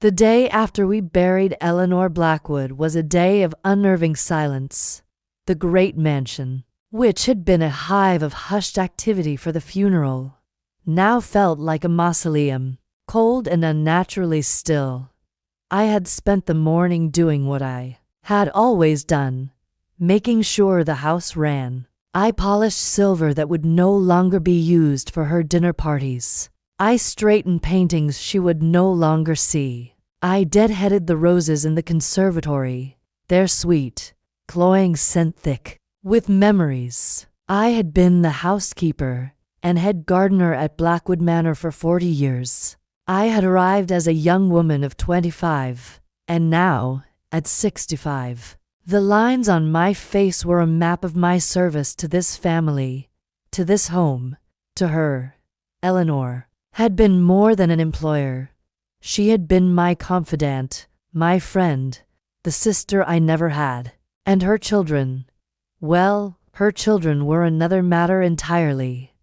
The day after we buried Eleanor Blackwood was a day of unnerving silence. The great mansion, which had been a hive of hushed activity for the funeral, now felt like a mausoleum, cold and unnaturally still. I had spent the morning doing what I had always done, making sure the house ran. I polished silver that would no longer be used for her dinner parties. I straightened paintings she would no longer see. I deadheaded the roses in the conservatory, their sweet, cloying scent thick with memories. I had been the housekeeper and head gardener at Blackwood Manor for 40 years. I had arrived as a young woman of 25, and now, at 65, the lines on my face were a map of my service to this family, to this home, to her. Eleanor had been more than an employer. She had been my confidant, my friend, the sister I never had. And her children, well, her children were another matter entirely.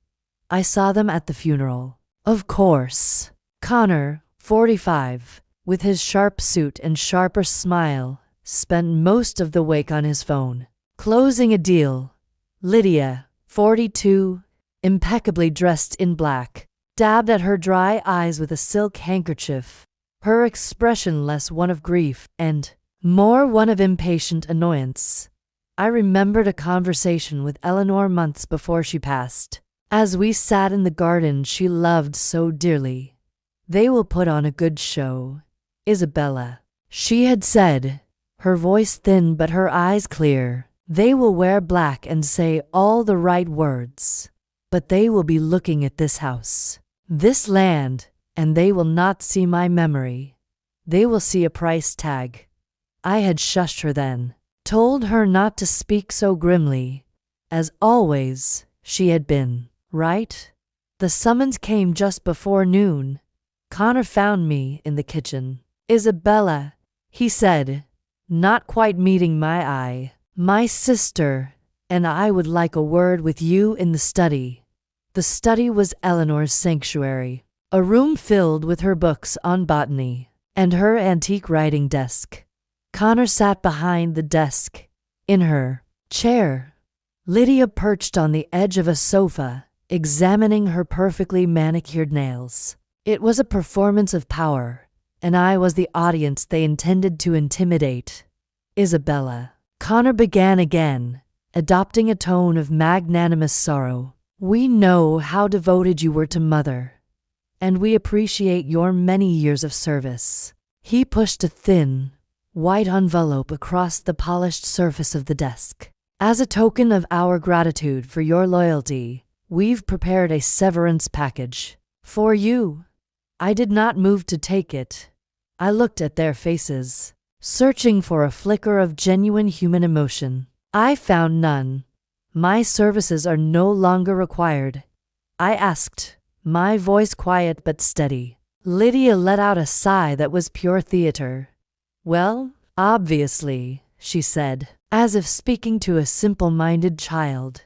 I saw them at the funeral. Of course. Connor, 45, with his sharp suit and sharper smile, spent most of the wake on his phone, closing a deal. Lydia, 42, impeccably dressed in black, dabbed at her dry eyes with a silk handkerchief, her expression less one of grief and more one of impatient annoyance. I remembered a conversation with Eleanor months before she passed, as we sat in the garden she loved so dearly. They will put on a good show, Isabella, she had said, her voice thin but her eyes clear. They will wear black and say all the right words. But they will be looking at this house, this land, and they will not see my memory. They will see a price tag. I had shushed her then, told her not to speak so grimly. As always, she had been right. The summons came just before noon. Connor found me in the kitchen. Isabella, he said, not quite meeting my eye. My sister and I would like a word with you in the study. The study was Eleanor's sanctuary, a room filled with her books on botany and her antique writing desk. Connor sat behind the desk, in her chair. Lydia perched on the edge of a sofa, examining her perfectly manicured nails. It was a performance of power, and I was the audience they intended to intimidate. Isabella, Connor began again, adopting a tone of magnanimous sorrow. We know how devoted you were to Mother, and we appreciate your many years of service. He pushed a thin, white envelope across the polished surface of the desk. As a token of our gratitude for your loyalty, we've prepared a severance package for you. I did not move to take it. I looked at their faces, searching for a flicker of genuine human emotion. I found none. My services are no longer required. I asked, my voice quiet but steady. Lydia let out a sigh that was pure theater. Well, obviously, she said, as if speaking to a simple-minded child.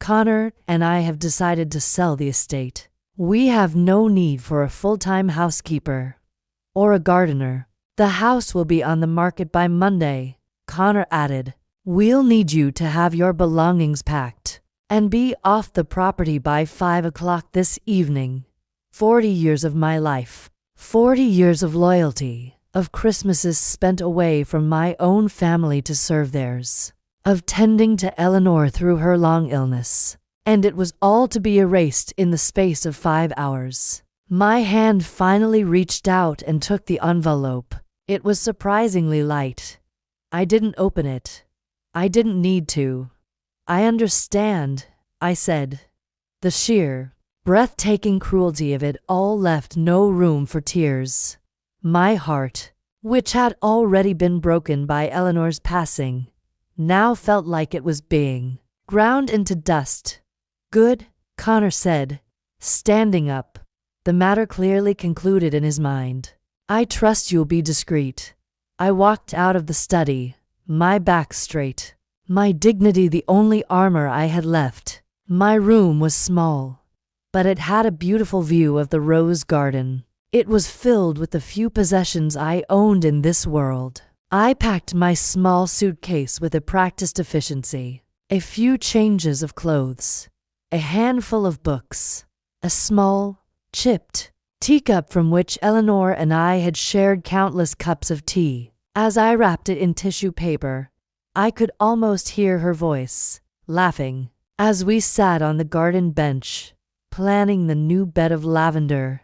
Connor and I have decided to sell the estate. We have no need for a full-time housekeeper or a gardener. The house will be on the market by Monday, Connor added. We'll need you to have your belongings packed and be off the property by 5 o'clock this evening. 40 years of my life, 40 years of loyalty, of Christmases spent away from my own family to serve theirs, of tending to Eleanor through her long illness, and it was all to be erased in the space of 5 hours. My hand finally reached out and took the envelope. It was surprisingly light. I didn't open it. I didn't need to. I understand, I said. The sheer, breathtaking cruelty of it all left no room for tears. My heart, which had already been broken by Eleanor's passing, now felt like it was being ground into dust. Good, Connor said, standing up. The matter clearly concluded in his mind. I trust you'll be discreet. I walked out of the study, my back straight, my dignity the only armor I had left. My room was small, but it had a beautiful view of the rose garden. It was filled with the few possessions I owned in this world. I packed my small suitcase with a practiced efficiency. A few changes of clothes, a handful of books, a small, chipped teacup from which Eleanor and I had shared countless cups of tea. As I wrapped it in tissue paper, I could almost hear her voice, laughing, as we sat on the garden bench, planning the new bed of lavender.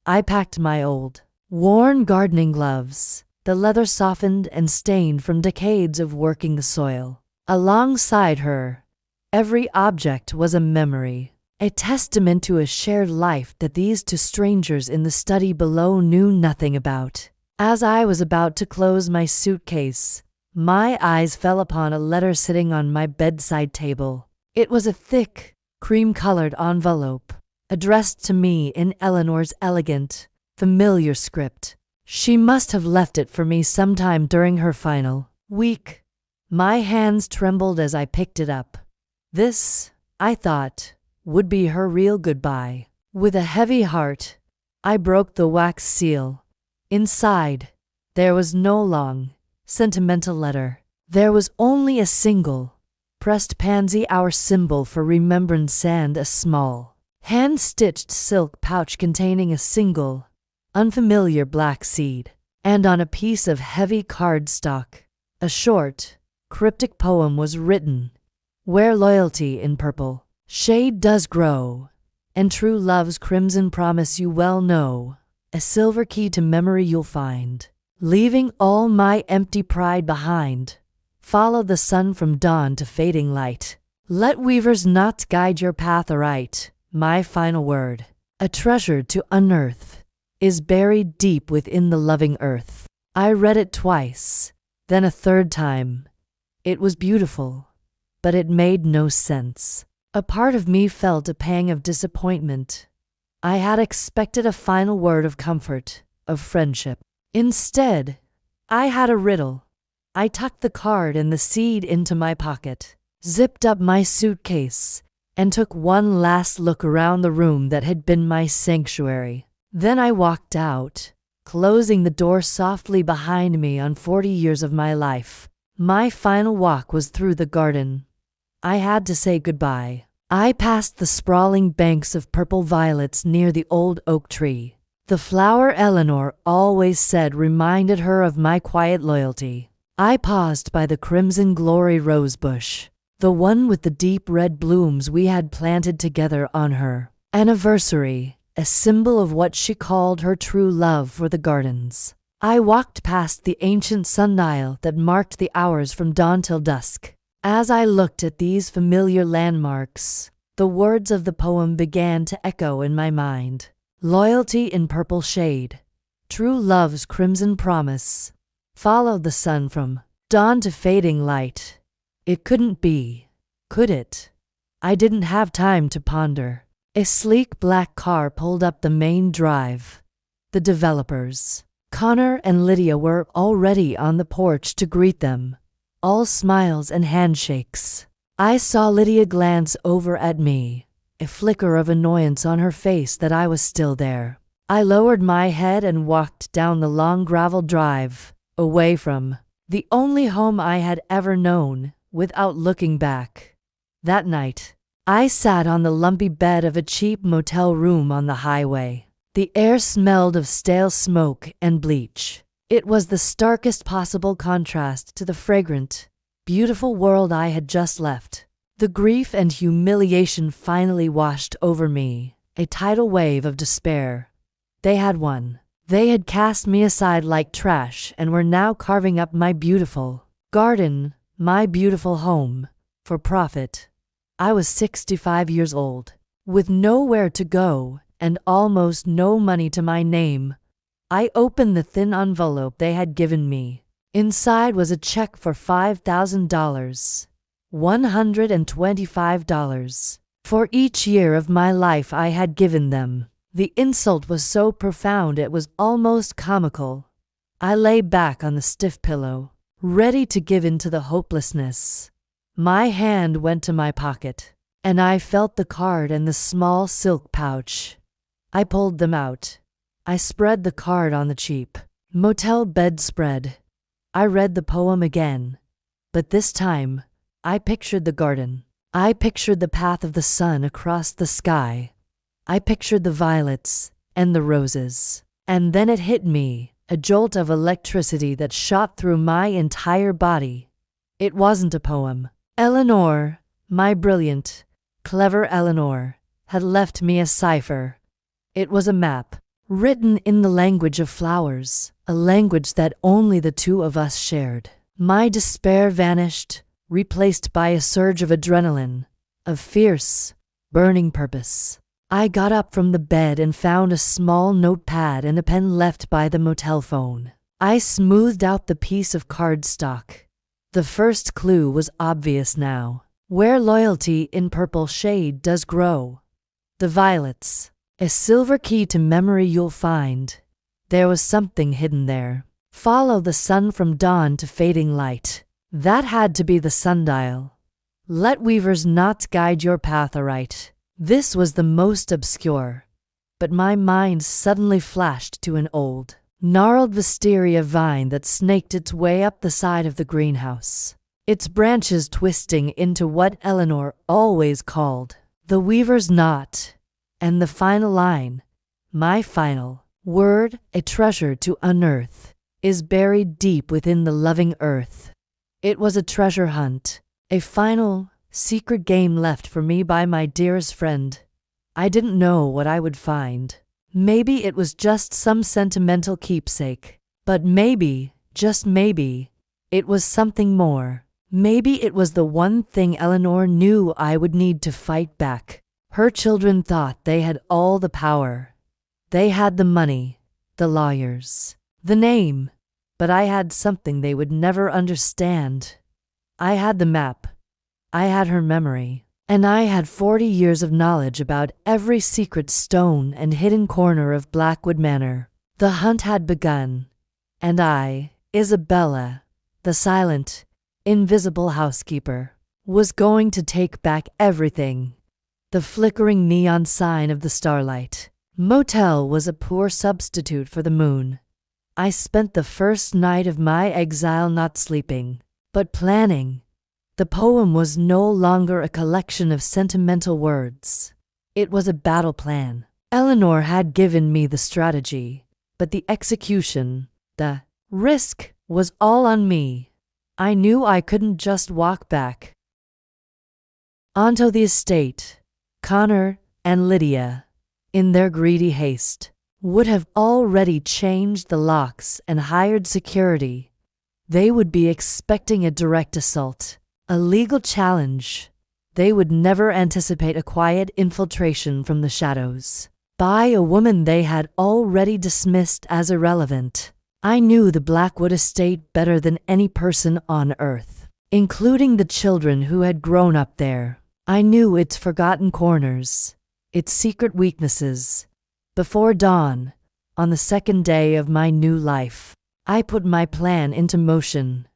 I packed my old, worn gardening gloves, the leather softened and stained from decades of working the soil. Alongside her, every object was a memory, a testament to a shared life that these two strangers in the study below knew nothing about. As I was about to close my suitcase, my eyes fell upon a letter sitting on my bedside table. It was a thick, cream-colored envelope, addressed to me in Eleanor's elegant, familiar script. She must have left it for me sometime during her final week. My hands trembled as I picked it up. This, I thought, would be her real goodbye. With a heavy heart, I broke the wax seal. Inside, there was no long, sentimental letter. There was only a single, pressed pansy, our symbol for remembrance, and a small, hand-stitched silk pouch containing a single, unfamiliar black seed. And on a piece of heavy cardstock, a short, cryptic poem was written: "Where loyalty in purple shade does grow, and true love's crimson promise you well know, a silver key to memory you'll find. Leaving all my empty pride behind, follow the sun from dawn to fading light. Let weaver's knots guide your path aright. My final word, a treasure to unearth, is buried deep within the loving earth." I read it twice, then a third time. It was beautiful, but it made no sense. A part of me felt a pang of disappointment. I had expected a final word of comfort, of friendship. Instead, I had a riddle. I tucked the card and the seed into my pocket, zipped up my suitcase, and took one last look around the room that had been my sanctuary. Then I walked out, closing the door softly behind me on 40 years of my life. My final walk was through the garden. I had to say goodbye. I passed the sprawling banks of purple violets near the old oak tree. The flower Eleanor always said reminded her of my quiet loyalty. I paused by the crimson glory rose bush, the one with the deep red blooms we had planted together on her anniversary, a symbol of what she called her true love for the gardens. I walked past the ancient sundial that marked the hours from dawn till dusk. As I looked at these familiar landmarks, the words of the poem began to echo in my mind. Loyalty in purple shade, true love's crimson promise, follow the sun from dawn to fading light. It couldn't be, could it? I didn't have time to ponder. A sleek black car pulled up the main drive. The developers, Connor and Lydia, were already on the porch to greet them, all smiles and handshakes. I saw Lydia glance over at me, a flicker of annoyance on her face that I was still there. I lowered my head and walked down the long gravel drive, away from the only home I had ever known, without looking back. That night, I sat on the lumpy bed of a cheap motel room on the highway. The air smelled of stale smoke and bleach. It was the starkest possible contrast to the fragrant, beautiful world I had just left. The grief and humiliation finally washed over me, a tidal wave of despair. They had won. They had cast me aside like trash and were now carving up my beautiful garden, my beautiful home, for profit. I was 65 years old, with nowhere to go and almost no money to my name. I opened the thin envelope they had given me. Inside was a check for $5,000, $125, for each year of my life I had given them. The insult was so profound it was almost comical. I lay back on the stiff pillow, ready to give in to the hopelessness. My hand went to my pocket, and I felt the card and the small silk pouch. I pulled them out. I spread the card on the cheap motel bedspread. I read the poem again, but this time I pictured the garden. I pictured the path of the sun across the sky. I pictured the violets and the roses. And then it hit me, a jolt of electricity that shot through my entire body. It wasn't a poem. Eleanor, my brilliant, clever Eleanor, had left me a cipher. It was a map, written in the language of flowers, a language that only the two of us shared. My despair vanished, replaced by a surge of adrenaline, of fierce, burning purpose. I got up from the bed and found a small notepad and a pen left by the motel phone. I smoothed out the piece of cardstock. The first clue was obvious now. Where loyalty in purple shade does grow. The violets. A silver key to memory you'll find. There was something hidden there. Follow the sun from dawn to fading light. That had to be the sundial. Let weaver's knots guide your path aright. This was the most obscure, but my mind suddenly flashed to an old, gnarled wisteria vine that snaked its way up the side of the greenhouse, its branches twisting into what Eleanor always called the weaver's knot. And the final line, my final word, a treasure to unearth, is buried deep within the loving earth. It was a treasure hunt, a final, secret game left for me by my dearest friend. I didn't know what I would find. Maybe it was just some sentimental keepsake. But maybe, just maybe, it was something more. Maybe it was the one thing Eleanor knew I would need to fight back. Her children thought they had all the power. They had the money, the lawyers, the name. But I had something they would never understand. I had the map. I had her memory. And I had 40 years of knowledge about every secret stone and hidden corner of Blackwood Manor. The hunt had begun. And I, Isabella, the silent, invisible housekeeper, was going to take back everything. The flickering neon sign of the Starlight Motel was a poor substitute for the moon. I spent the first night of my exile not sleeping, but planning. The poem was no longer a collection of sentimental words. It was a battle plan. Eleanor had given me the strategy, but the execution, the risk, was all on me. I knew I couldn't just walk back. Onto the estate, Connor and Lydia, in their greedy haste, would have already changed the locks and hired security. They would be expecting a direct assault, a legal challenge. They would never anticipate a quiet infiltration from the shadows by a woman they had already dismissed as irrelevant. I knew the Blackwood estate better than any person on earth, including the children who had grown up there. I knew its forgotten corners, its secret weaknesses. Before dawn, on the second day of my new life, I put my plan into motion.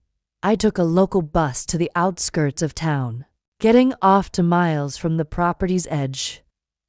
I took a local bus to the outskirts of town, getting off to miles from the property's edge.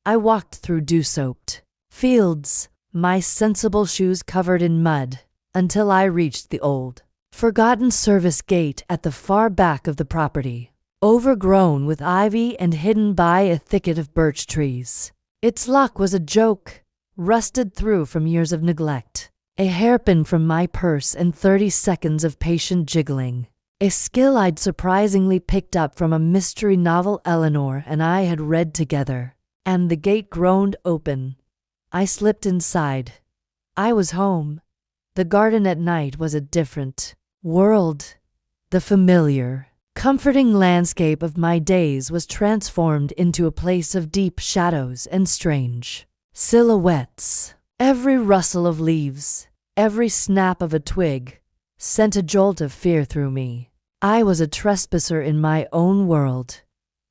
I walked through dew-soaked fields, my sensible shoes covered in mud, until I reached the old, forgotten service gate at the far back of the property, overgrown with ivy and hidden by a thicket of birch trees. Its lock was a joke, rusted through from years of neglect. A hairpin from my purse and 30 seconds of patient jiggling. A skill I'd surprisingly picked up from a mystery novel Eleanor and I had read together. And the gate groaned open. I slipped inside. I was home. The garden at night was a different world. The familiar, comforting landscape of my days was transformed into a place of deep shadows and strange silhouettes. Every rustle of leaves, every snap of a twig, sent a jolt of fear through me. I was a trespasser in my own world.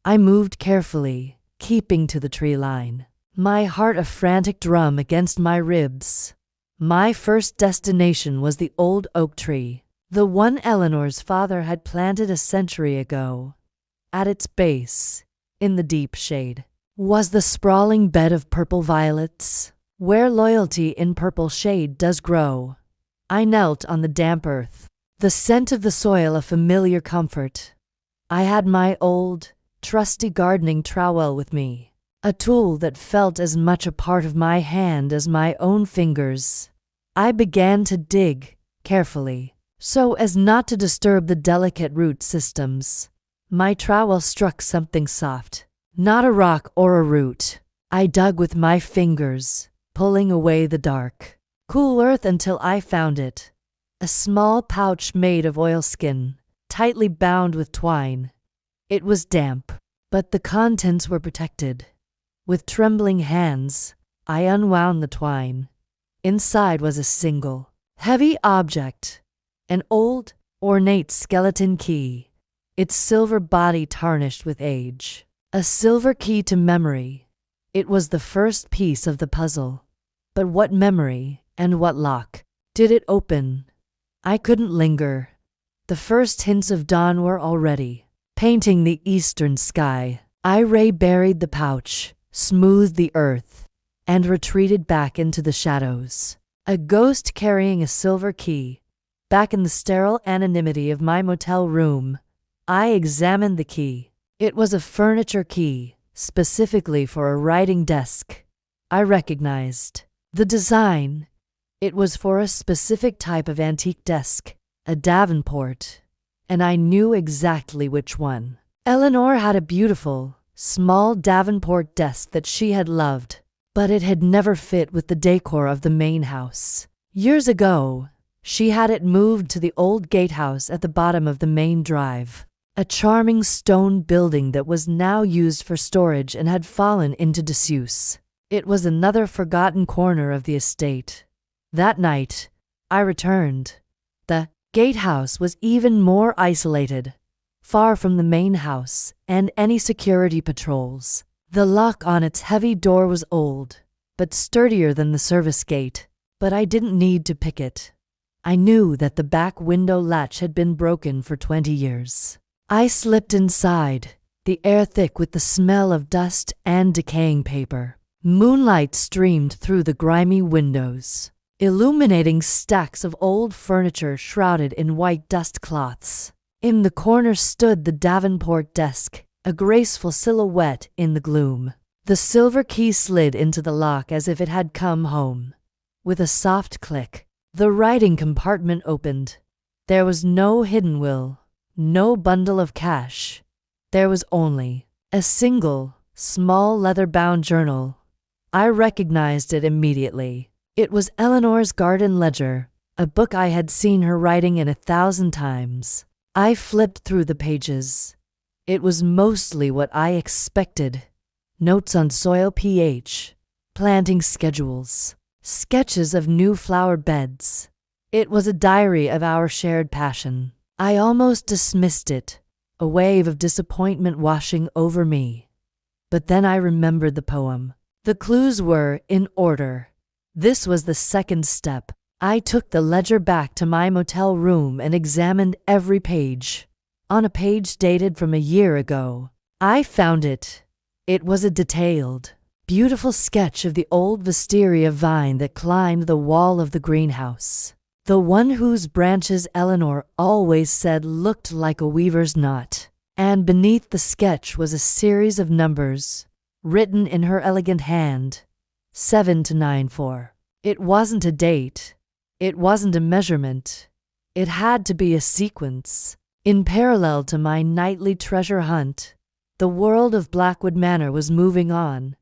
I moved carefully, keeping to the tree line, my heart a frantic drum against my ribs. My first destination was the old oak tree, the one Eleanor's father had planted a century ago. At its base, in the deep shade, was the sprawling bed of purple violets. where loyalty in purple shade does grow. I knelt on the damp earth, the scent of the soil a familiar comfort. I had my old, trusty gardening trowel with me, a tool that felt as much a part of my hand as my own fingers. I began to dig, carefully, so as not to disturb the delicate root systems. My trowel struck something soft, not a rock or a root. I dug with my fingers, pulling away the dark, cool earth until I found it. A small pouch made of oilskin, tightly bound with twine. It was damp, but the contents were protected. With trembling hands, I unwound the twine. Inside was a single, heavy object, an old, ornate skeleton key, its silver body tarnished with age. A silver key to memory. It was the first piece of the puzzle. But what memory and what lock did it open? I couldn't linger. The first hints of dawn were already painting the eastern sky. I buried the pouch, smoothed the earth, and retreated back into the shadows. A ghost carrying a silver key. Back in the sterile anonymity of my motel room, I examined the key. It was a furniture key, specifically for a writing desk. I recognized the design. It was for a specific type of antique desk, a Davenport, and I knew exactly which one. Eleanor had a beautiful, small Davenport desk that she had loved, but it had never fit with the decor of the main house. Years ago, she had it moved to the old gatehouse at the bottom of the main drive, a charming stone building that was now used for storage and had fallen into disuse. It was another forgotten corner of the estate. That night, I returned. The gatehouse was even more isolated, far from the main house and any security patrols. The lock on its heavy door was old, but sturdier than the service gate. But I didn't need to pick it. I knew that the back window latch had been broken for 20 years. I slipped inside, the air thick with the smell of dust and decaying paper. Moonlight streamed through the grimy windows, illuminating stacks of old furniture shrouded in white dust cloths. In the corner stood the Davenport desk, a graceful silhouette in the gloom. The silver key slid into the lock as if it had come home. With a soft click, the writing compartment opened. There was no hidden will, no bundle of cash. There was only a single, small leather-bound journal. I recognized it immediately. It was Eleanor's garden ledger, a book I had seen her writing in 1,000 times. I flipped through the pages. It was mostly what I expected. Notes on soil pH, planting schedules, sketches of new flower beds. It was a diary of our shared passion. I almost dismissed it, a wave of disappointment washing over me. But then I remembered the poem. The clues were in order. This was the second step. I took the ledger back to my motel room and examined every page. On a page dated from a year ago, I found it. It was a detailed, beautiful sketch of the old wisteria vine that climbed the wall of the greenhouse. The one whose branches Eleanor always said looked like a weaver's knot. And beneath the sketch was a series of numbers, written in her elegant hand, 7 to 9-4. It wasn't a date. It wasn't a measurement. It had to be a sequence. In parallel to my nightly treasure hunt, the world of Blackwood Manor was moving on.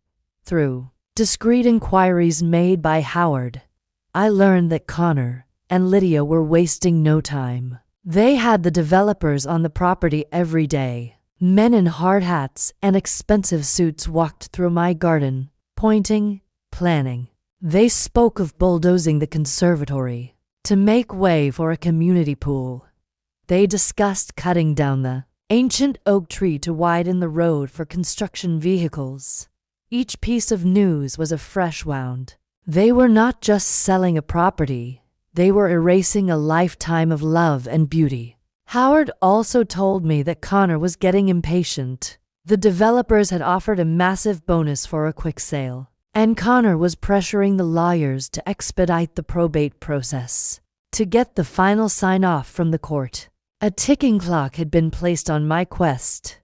Through discreet inquiries made by Howard, I learned that Connor and Lydia were wasting no time. They had the developers on the property every day. Men in hard hats and expensive suits walked through my garden, pointing, planning. They spoke of bulldozing the conservatory to make way for a community pool. They discussed cutting down the ancient oak tree to widen the road for construction vehicles. Each piece of news was a fresh wound. They were not just selling a property. They were erasing a lifetime of love and beauty. Howard also told me that Connor was getting impatient. The developers had offered a massive bonus for a quick sale. and Connor was pressuring the lawyers to expedite the probate process, to get the final sign-off from the court. A ticking clock had been placed on my quest.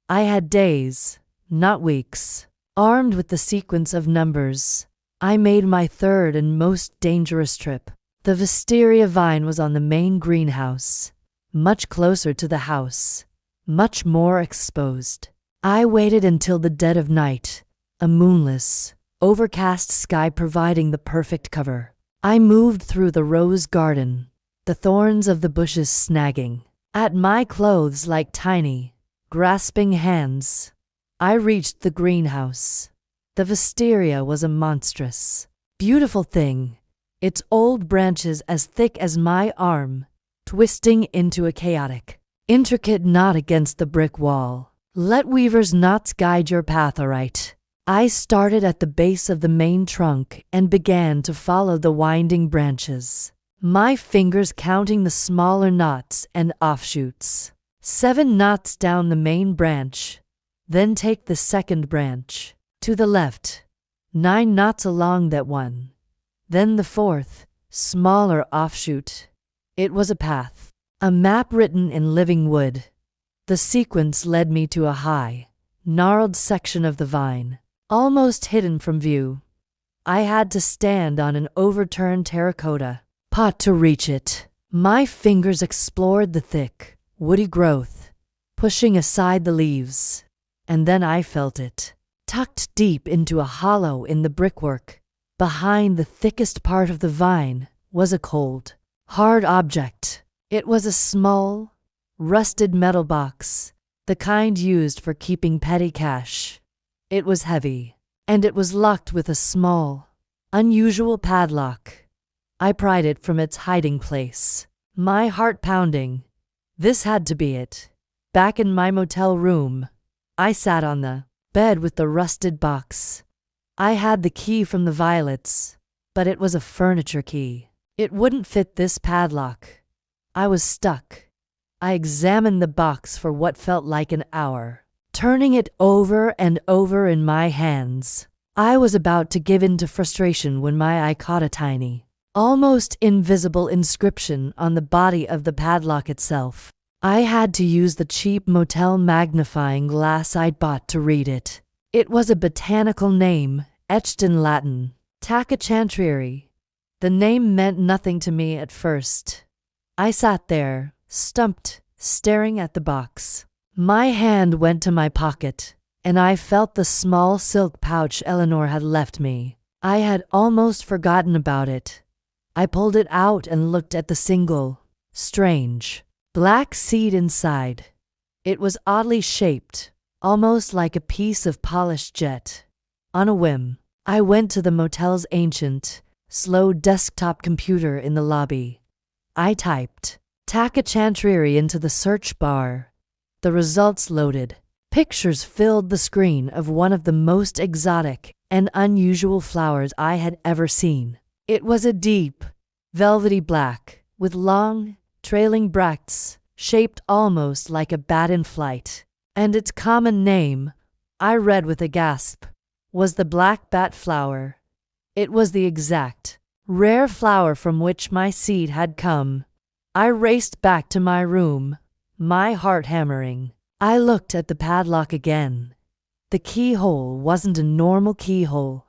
I had days, not weeks. Armed with the sequence of numbers, I made my third and most dangerous trip. The wisteria vine was on the main greenhouse, much closer to the house, much more exposed. I waited until the dead of night, a moonless, overcast sky providing the perfect cover. I moved through the rose garden, the thorns of the bushes snagging at my clothes like tiny, grasping hands. I reached the greenhouse. The wisteria was a monstrous, beautiful thing, its old branches as thick as my arm, twisting into a chaotic, intricate knot against the brick wall. Let weaver's knots guide your path aright. I started at the base of the main trunk and began to follow the winding branches, my fingers counting the smaller knots and offshoots. 7 knots down the main branch, then take the second branch. To the left, 9 knots along that one, then the 4th, smaller offshoot. It was a path, a map written in living wood. The sequence led me to a high, gnarled section of the vine, almost hidden from view. I had to stand on an overturned terracotta pot to reach it. My fingers explored the thick, woody growth, pushing aside the leaves, and then I felt it. Tucked deep into a hollow in the brickwork, behind the thickest part of the vine, was a cold, hard object. It was a small, rusted metal box, the kind used for keeping petty cash. It was heavy, and it was locked with a small, unusual padlock. I pried it from its hiding place, my heart pounding. This had to be it. Back in my motel room, I sat on the bed with the rusted box. I had the key from the violets, but it was a furniture key. It wouldn't fit this padlock. I was stuck. I examined the box for what felt like an hour, turning it over and over in my hands. I was about to give in to frustration when my eye caught a tiny, almost invisible inscription on the body of the padlock itself. I had to use the cheap motel magnifying glass I'd bought to read it. It was a botanical name, etched in Latin, Tacachantrieri. The name meant nothing to me at first. I sat there, stumped, staring at the box. My hand went to my pocket, and I felt the small silk pouch Eleanor had left me. I had almost forgotten about it. I pulled it out and looked at the single, strange, black seed inside. It was oddly shaped, almost like a piece of polished jet. On a whim, I went to the motel's ancient, slow desktop computer in the lobby. I typed Tacachantrieri into the search bar. The results loaded. Pictures filled the screen of one of the most exotic and unusual flowers I had ever seen. It was a deep, velvety black, with long, trailing bracts, shaped almost like a bat in flight. And its common name, I read with a gasp, was the black bat flower. It was the exact, rare flower from which my seed had come. I raced back to my room, my heart hammering. I looked at the padlock again. The keyhole wasn't a normal keyhole.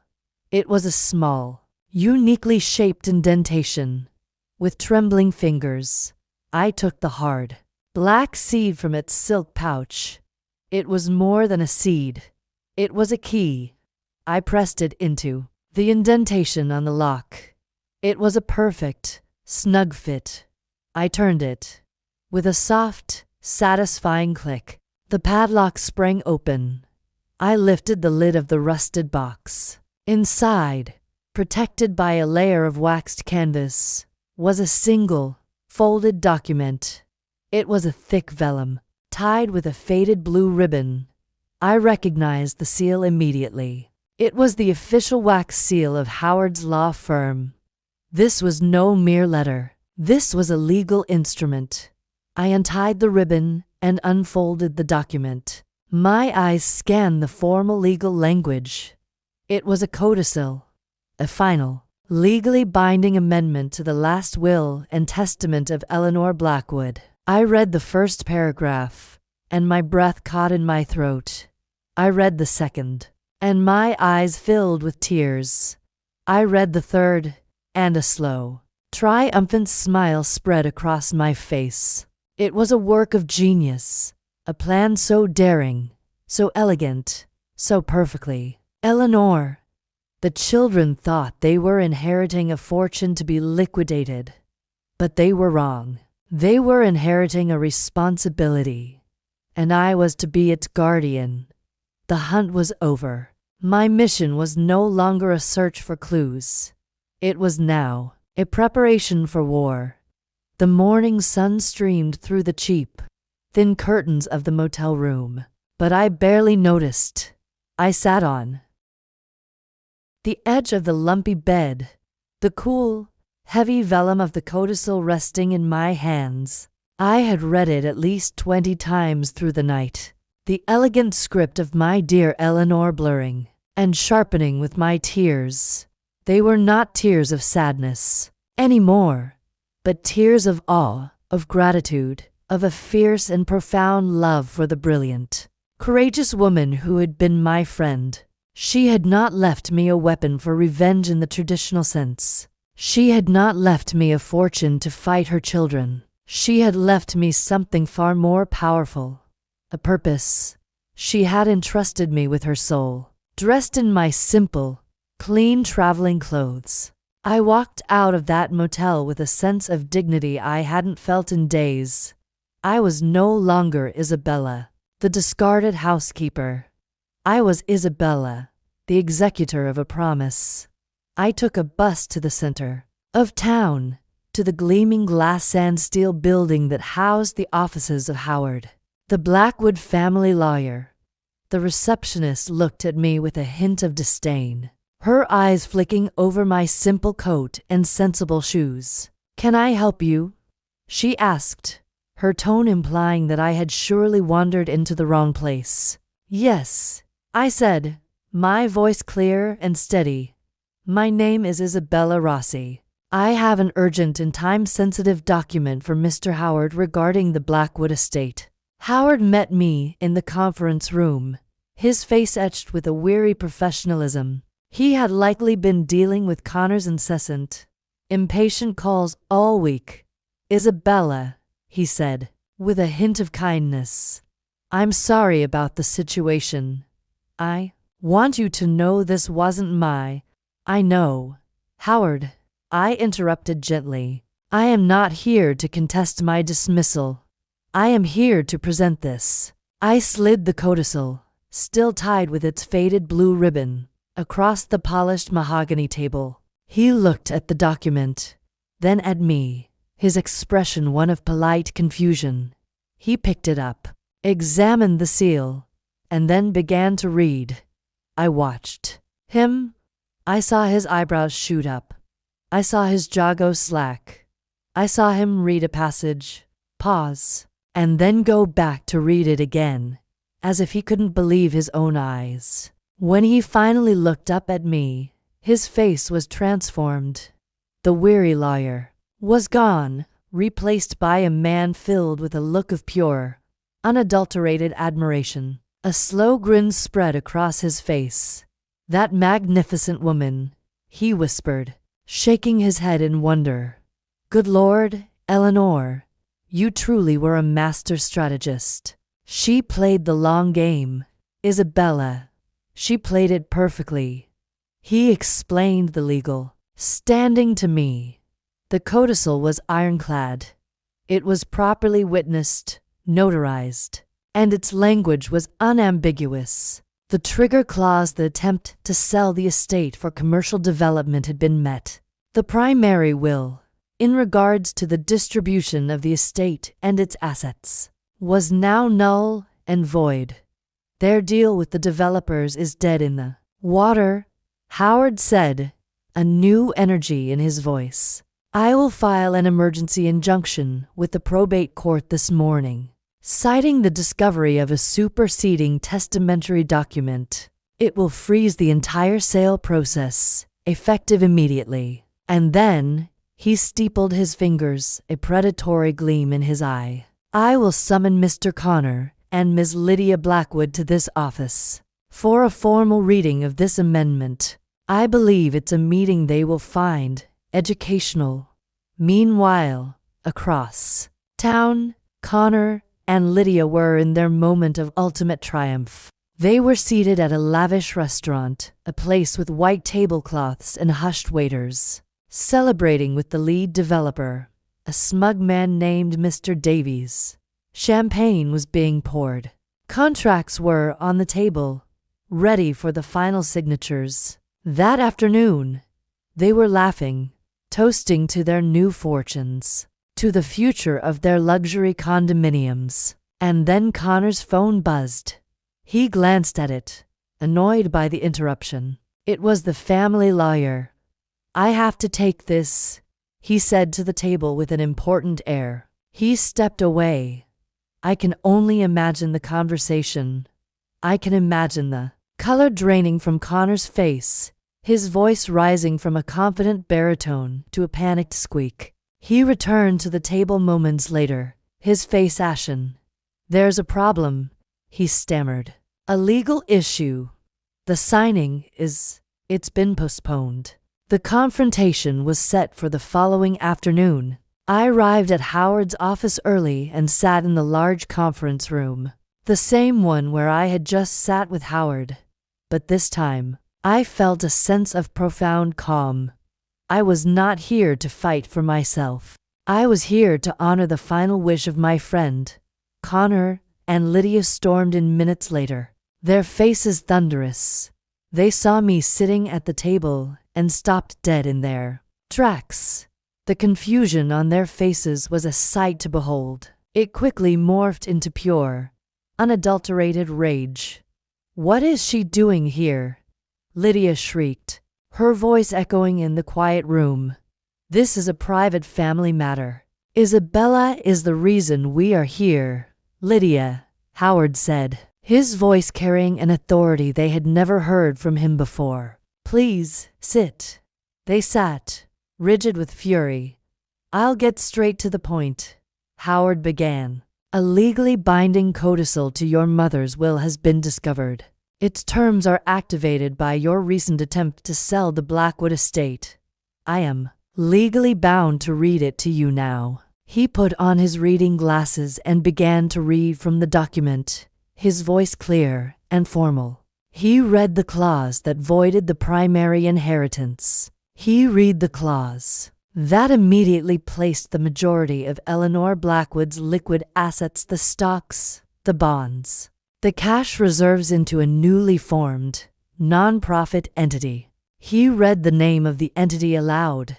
It was a small, uniquely shaped indentation. With trembling fingers, I took the hard, black seed from its silk pouch. It was more than a seed. It was a key. I pressed it into the indentation on the lock. It was a perfect, snug fit. I turned it. With a soft, satisfying click, the padlock sprang open. I lifted the lid of the rusted box. Inside, protected by a layer of waxed canvas, was a single, folded document. It was a thick vellum, tied with a faded blue ribbon. I recognized the seal immediately. It was the official wax seal of Howard's law firm. This was no mere letter. This was a legal instrument. I untied the ribbon and unfolded the document. My eyes scanned the formal legal language. It was a codicil, a final, legally binding amendment to the last will and testament of Eleanor Blackwood. I read the first paragraph, and my breath caught in my throat. I read the second, and my eyes filled with tears. I read the third, and a slow, triumphant smile spread across my face. It was a work of genius, a plan so daring, so elegant, so perfectly. Eleanor, the children thought they were inheriting a fortune to be liquidated, but they were wrong. They were inheriting a responsibility, and I was to be its guardian. The hunt was over. My mission was no longer a search for clues. It was now a preparation for war. The morning sun streamed through the cheap, thin curtains of the motel room, but I barely noticed. I sat on the edge of the lumpy bed, the cool, heavy vellum of the codicil resting in my hands. I had read it at least 20 times through the night, the elegant script of my dear Eleanor blurring and sharpening with my tears. They were not tears of sadness anymore, but tears of awe, of gratitude, of a fierce and profound love for the brilliant, courageous woman who had been my friend. She had not left me a weapon for revenge in the traditional sense. She had not left me a fortune to fight her children. She had left me something far more powerful, a purpose. She had entrusted me with her soul. Dressed in my simple, clean traveling clothes, I walked out of that motel with a sense of dignity I hadn't felt in days. I was no longer Isabella, the discarded housekeeper. I was Isabella, the executor of a promise. I took a bus to the center of town, to the gleaming glass and steel building that housed the offices of Howard, the Blackwood family lawyer. The receptionist looked at me with a hint of disdain, her eyes flicking over my simple coat and sensible shoes. "Can I help you?" she asked, her tone implying that I had surely wandered into the wrong place. "Yes," I said, my voice clear and steady. "My name is Isabella Rossi. I have an urgent and time-sensitive document for Mr. Howard regarding the Blackwood estate." Howard met me in the conference room, his face etched with a weary professionalism. He had likely been dealing with Connor's incessant, impatient calls all week. "Isabella," he said, with a hint of kindness, "I'm sorry about the situation. I want you to know this wasn't I know." "Howard," I interrupted gently, "I am not here to contest my dismissal. I am here to present this." I slid the codicil, still tied with its faded blue ribbon, across the polished mahogany table. He looked at the document, then at me, his expression one of polite confusion. He picked it up, examined the seal, and then began to read. I watched him. I saw his eyebrows shoot up. I saw his jaw go slack. I saw him read a passage, pause, and then go back to read it again, as if he couldn't believe his own eyes. When he finally looked up at me, his face was transformed. The weary lawyer was gone, replaced by a man filled with a look of pure, unadulterated admiration. A slow grin spread across his face. "That magnificent woman," he whispered, shaking his head in wonder. "Good Lord, Eleanor, you truly were a master strategist. She played the long game, Isabella. She played it perfectly." He explained the legal standing to me. The codicil was ironclad. It was properly witnessed, notarized, and its language was unambiguous. The trigger clause, the attempt to sell the estate for commercial development, had been met. The primary will, in regards to the distribution of the estate and its assets, was now null and void. Their deal with the developers is dead in the water, Howard said, a new energy in his voice. "I will file an emergency injunction with the probate court this morning, citing the discovery of a superseding testamentary document. It will freeze the entire sale process, effective immediately. And then, he steepled his fingers, a predatory gleam in his eye. I will summon Mr. Connor and Ms. Lydia Blackwood to this office for a formal reading of this amendment. I believe it's a meeting they will find educational. Meanwhile, across town, Connor and Lydia were in their moment of ultimate triumph. They were seated at a lavish restaurant, a place with white tablecloths and hushed waiters, celebrating with the lead developer, a smug man named Mr. Davies. Champagne was being poured. Contracts were on the table, ready for the final signatures. That afternoon, they were laughing, toasting to their new fortunes, to the future of their luxury condominiums. And then Connor's phone buzzed. He glanced at it, annoyed by the interruption. It was the family lawyer. I have to take this, he said to the table with an important air. He stepped away. I can only imagine the conversation. I can imagine the color draining from Connor's face, his voice rising from a confident baritone to a panicked squeak. He returned to the table moments later, his face ashen. There's a problem, he stammered. A legal issue. The signing it's been postponed. The confrontation was set for the following afternoon. I arrived at Howard's office early and sat in the large conference room, the same one where I had just sat with Howard. But this time, I felt a sense of profound calm. I was not here to fight for myself. I was here to honor the final wish of my friend. Connor and Lydia stormed in minutes later, their faces thunderous. They saw me sitting at the table and stopped dead in their tracks. The confusion on their faces was a sight to behold. It quickly morphed into pure, unadulterated rage. What is she doing here? Lydia shrieked, her voice echoing in the quiet room. This is a private family matter. Isabella is the reason we are here. Lydia, Howard said, his voice carrying an authority they had never heard from him before. Please, sit. They sat, rigid with fury. I'll get straight to the point, Howard began. A legally binding codicil to your mother's will has been discovered. Its terms are activated by your recent attempt to sell the Blackwood estate. I am legally bound to read it to you now. He put on his reading glasses and began to read from the document, his voice clear and formal. He read the clause that voided the primary inheritance. He read the clause that immediately placed the majority of Eleanor Blackwood's liquid assets, the stocks, the bonds, the cash reserves, into a newly formed, non-profit entity. He read the name of the entity aloud,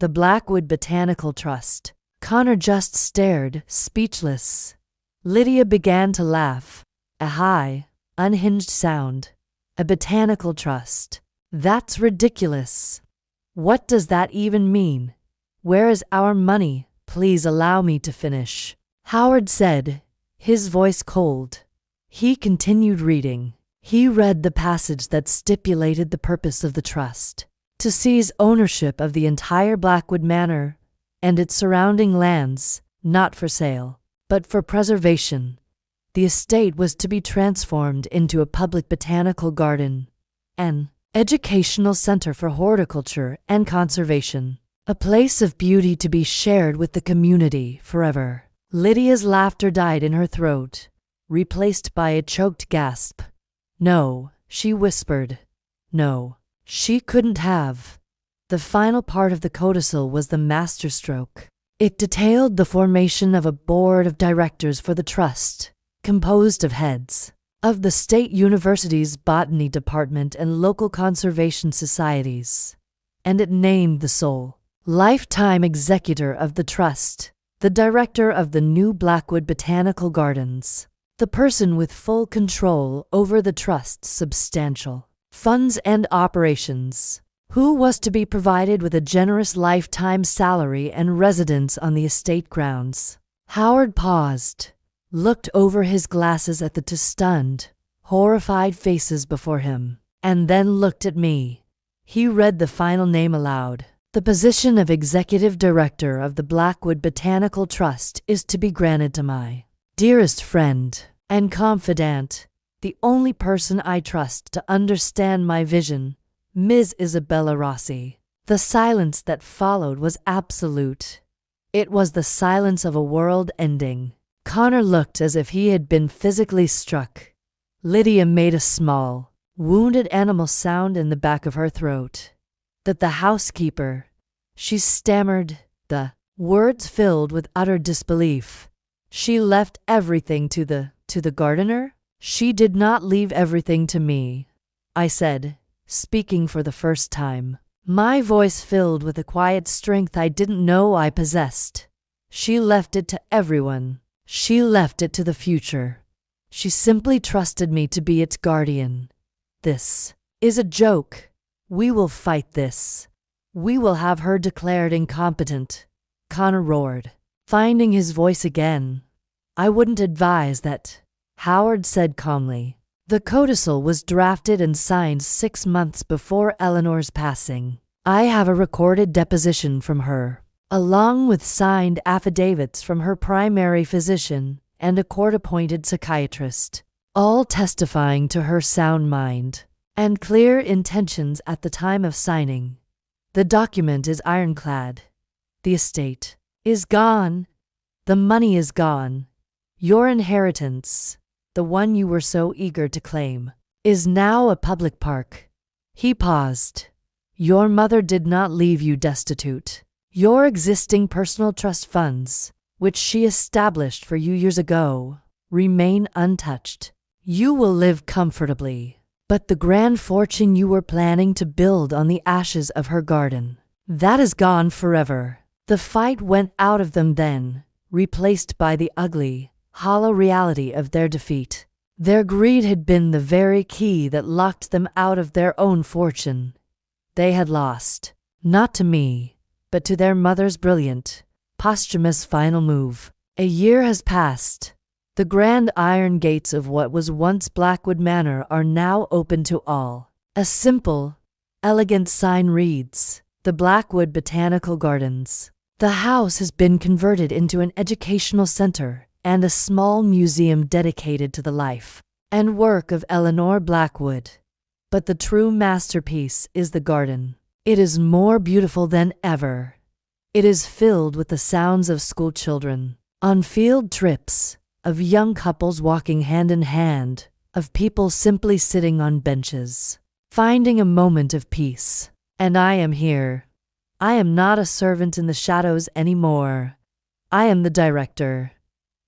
the Blackwood Botanical Trust. Connor just stared, speechless. Lydia began to laugh, a high, unhinged sound. A botanical trust. That's ridiculous. What does that even mean? Where is our money? Please allow me to finish, Howard said, his voice cold. He continued reading. He read the passage that stipulated the purpose of the trust: to seize ownership of the entire Blackwood Manor and its surrounding lands, not for sale, but for preservation. The estate was to be transformed into a public botanical garden, an educational center for horticulture and conservation, a place of beauty to be shared with the community forever. Lydia's laughter died in her throat, replaced by a choked gasp. No, she whispered. No, she couldn't have. The final part of the codicil was the masterstroke. It detailed the formation of a board of directors for the trust, composed of heads of the state university's botany department and local conservation societies, and it named the sole lifetime executor of the trust, the director of the new Blackwood Botanical Gardens, the person with full control over the trust's substantial funds and operations, who was to be provided with a generous lifetime salary and residence on the estate grounds. Howard paused, looked over his glasses at the two stunned, horrified faces before him, and then looked at me. He read the final name aloud. The position of Executive Director of the Blackwood Botanical Trust is to be granted to my dearest friend and confidant, the only person I trust to understand my vision, Ms. Isabella Rossi. The silence that followed was absolute. It was the silence of a world ending. Connor looked as if he had been physically struck. Lydia made a small, wounded animal sound in the back of her throat. That the housekeeper, she stammered, the words filled with utter disbelief. She left everything to the gardener? She did not leave everything to me, I said, speaking for the first time. My voice filled with a quiet strength I didn't know I possessed. She left it to everyone. She left it to the future. She simply trusted me to be its guardian. This is a joke. We will fight this. We will have her declared incompetent, Connor roared, finding his voice again. I wouldn't advise that, Howard said calmly. The codicil was drafted and signed 6 months before Eleanor's passing. I have a recorded deposition from her, along with signed affidavits from her primary physician and a court-appointed psychiatrist, all testifying to her sound mind and clear intentions at the time of signing. The document is ironclad. The estate is gone. The money is gone. Your inheritance, the one you were so eager to claim, is now a public park. He paused. Your mother did not leave you destitute. Your existing personal trust funds, which she established for you years ago, remain untouched. You will live comfortably. But the grand fortune you were planning to build on the ashes of her garden, that is gone forever. The fight went out of them then, replaced by the ugly, hollow reality of their defeat. Their greed had been the very key that locked them out of their own fortune. They had lost, not to me, but to their mother's brilliant, posthumous final move. A year has passed. The grand iron gates of what was once Blackwood Manor are now open to all. A simple, elegant sign reads, "The Blackwood Botanical Gardens." The house has been converted into an educational center and a small museum dedicated to the life and work of Eleanor Blackwood. But the true masterpiece is the garden. It is more beautiful than ever. It is filled with the sounds of school children on field trips, of young couples walking hand in hand, of people simply sitting on benches, finding a moment of peace. And I am here. I am not a servant in the shadows anymore. I am the director.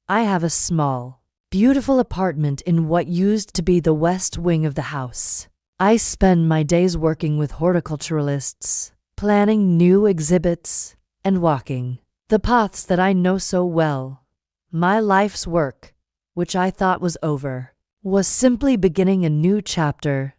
I have a small, beautiful apartment in what used to be the west wing of the house. I spend my days working with horticulturalists, planning new exhibits, and walking the paths that I know so well. My life's work, which I thought was over, was simply beginning a new chapter.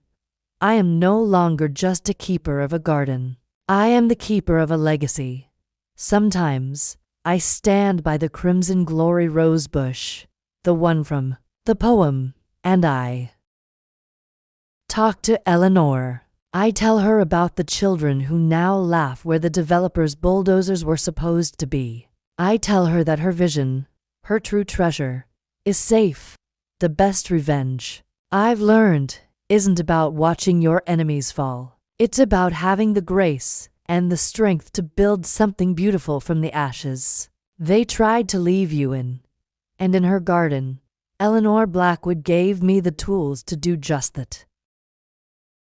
I am no longer just a keeper of a garden. I am the keeper of a legacy. Sometimes, I stand by the crimson glory rose bush, the one from the poem, and I talk to Eleanor. I tell her about the children who now laugh where the developers' bulldozers were supposed to be. I tell her that her vision, her true treasure, is safe. The best revenge, I've learned, isn't about watching your enemies fall. It's about having the grace and the strength to build something beautiful from the ashes. They tried to leave you in, and in her garden, Eleanor Blackwood gave me the tools to do just that.